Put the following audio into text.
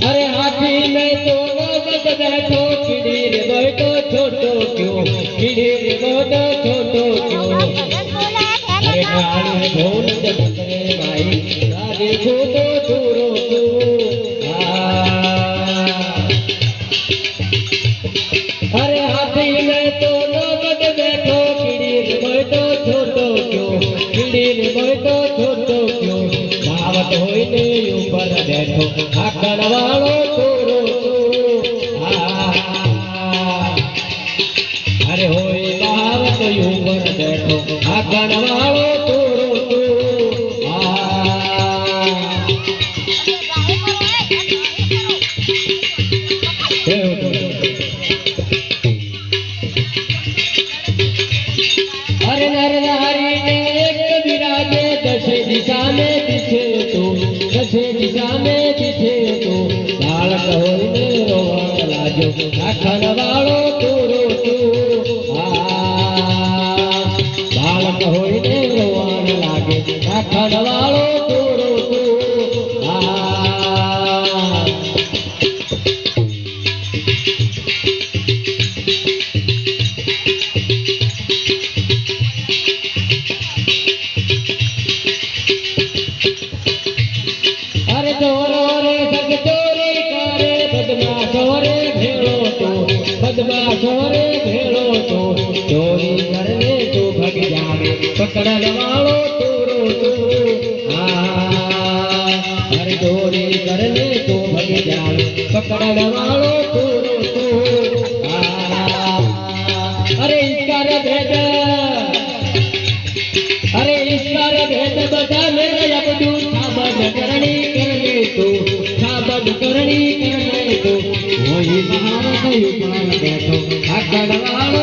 अरे हाथी में तो नौबत बैठो खिड़ी रे बैठो छोटो क्यों खिड़ी रे बैठो छोटो क्यों अरे गाल में ढोल जगते भाई राजे छोटो छोरो अरे हाथी में तो नौबत बैठो खिड़ी रे बैठो छोटो क्यों खिड़ी रे बैठो छोटो क्यों धावत होइने ऊपर बैठो आखड़ वालो छोरो अरे होए धावत ऊपर बैठो आखड़ वालो छोरो अरे नर नारी ने एक विराजे दशे दिशा में दिखे तो दशे दिशा में दिखे तो बालक होइने रोवण लाजो आखन वालो तोरो तो बालक होइने रोवण लागे आखन वालो तोरो तो अरे चोरो रे सग चोरी करे बदमाशो रे भेड़ो रे भेड़ो तो चोरी करने तो भग जावे पकड़न वालो तोरो तो अरे चोरी करने तो भग जावे पकड़न वालो तोरो तो अरे इसका भेद अरे ईश्वर भेद बता मेरे अबदू साबद करनी करने तो वही महाराज ऊपर बैठो आखड़ वालो